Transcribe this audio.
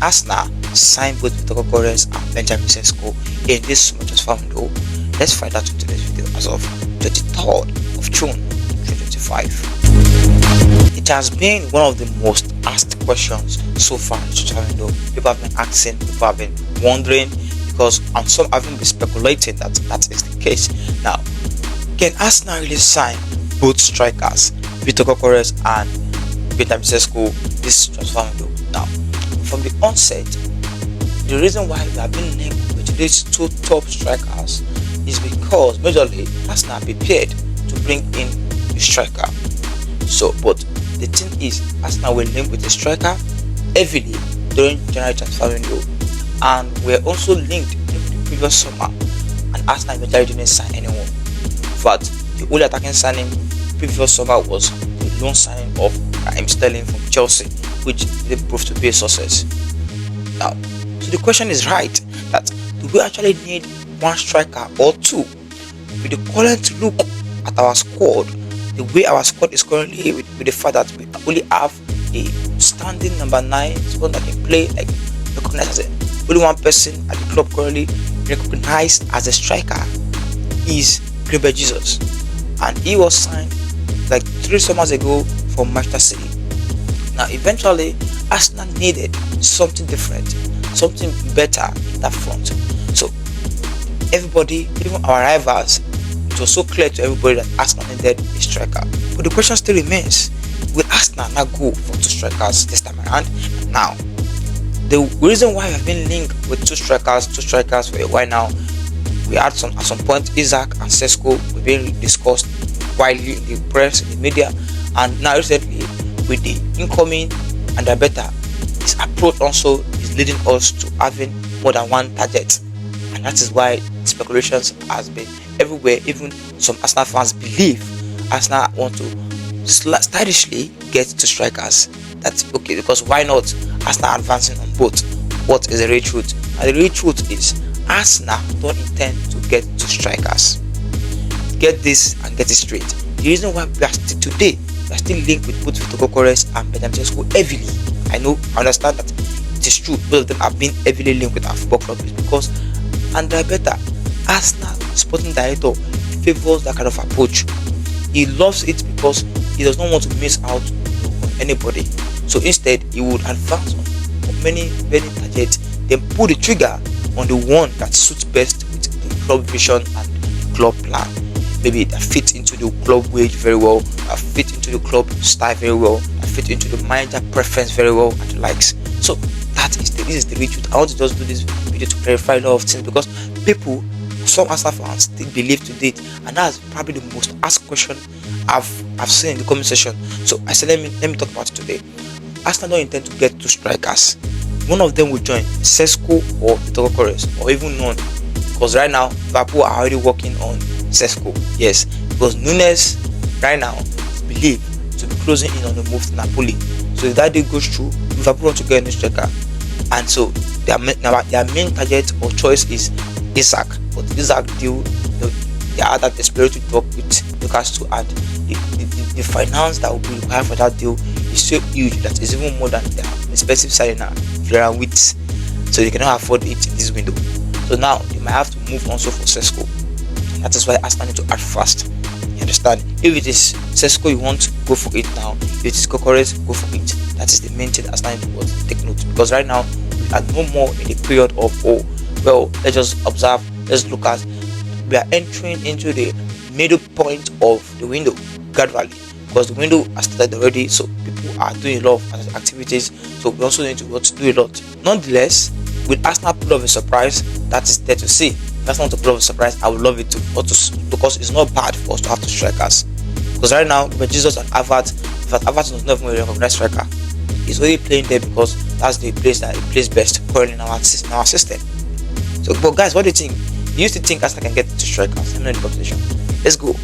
Arsenal sign both Gyokores and Benjamin Sesko in this summer transfer window? Let's find out in today's video as of 23rd of June 2025. It has been one of the most asked questions so far in the transfer window. People have been asking, people have been wondering, because some have been speculating that that is the case. Now, can Arsenal really sign both strikers, Gyokores and Benjamin Sesko, this transfer window? Now, from the onset, the reason why we have been linked with these two top strikers is because majorly Arsenal prepared to bring in a striker. So, but the thing is, Arsenal were linked with a striker heavily during January transfer window, and we're also linked in the previous summer, and Arsenal eventually didn't sign anyone. But the only attacking signing previous summer was the loan signing of Raheem Sterling from Chelsea, which they proved to be a success. Now, so the question is right, that do we actually need one striker or two? With the current look at our squad, the way our squad is currently, with the fact that we only have a standing number 9, someone that can play, like recognized as only one person at the club currently recognized as a striker is Gabriel Jesus, and he was signed like 3 summers ago from Manchester City. Now, eventually, Arsenal needed something different, something better in that front. So, everybody, even our rivals, it was so clear to everybody that Arsenal needed a striker. But the question still remains: will Arsenal now go for 2 strikers this time around? Now, the reason why we have been linked with 2 strikers for a while now, we had at some point Isaac and Sesko were being discussed widely in the press, in the media, and now recently with the incoming and the better, his approach also is leading us to having more than one target, and that is why speculations has been everywhere. Even some Arsenal fans believe Arsenal want to stylishly get 2 strikers. That's okay, because why not? Arsenal advancing on both. What is the real truth? And the real truth is Arsenal don't intend to get 2 strikers. Get this and get it straight. The reason why we are still today, we are still linked with both Gyokores and Benjamin Sesko heavily. I understand that it is true. Both of them have been heavily linked with our football club, is because Andre Better, Arsenal sporting director, favors that kind of approach. He loves it because he does not want to miss out on anybody. So instead, he would advance on many targets, then pull the trigger on the one that suits best with the club vision and the club plan. Maybe that fits into the club wage very well, that fit into the club style very well, that fit into the manager preference very well, and the likes. So this is the real truth. I want to just do this video to clarify a lot of things, because people, some Arsenal fans, still believe to date, and that's probably the most asked question I've seen in the comment section. So I said, let me talk about it today. Arsenal don't intend to get 2 strikers. One of them will join Sesko or Gyokores, or even none, because right now Liverpool are already working on Sesko. Yes, because Nunes right now is believed to be closing in on the move to Napoli. So if that deal goes through, Liverpool want to get a new striker, and so their main target or choice is Isaac. But Isaac deal, they are that desperate to talk with Newcastle, and the finance that will be required for that deal is so huge that it's even more than their expensive signing Florian Wirtz, so they cannot afford it in this window. So now they might have to move also for Sesko. That is why Arsenal need to act fast. You understand? If it is Sesko you want, go for it now. If it is Gyokores, go for it. That is the main thing Arsenal need to take note, because right now we are no more in the period of let's just observe, let's look at, we are entering into the middle point of the window gradually, because the window has started already, so people are doing a lot of activities, so we also need to do a lot. Nonetheless, with Arsenal pull off a surprise, that is there to see. If that's not a pull off a surprise, I would love it to, because it's not bad for us to have 2 strikers. Because right now, with Jesus and Havertz, in fact, Havertz is not even a recognized striker. He's only playing there because that's the place that he plays best currently in our system. So, but guys, what do you think? Do you still think Arsenal can get 2 strikers? Let me know in the comment section. Let's go.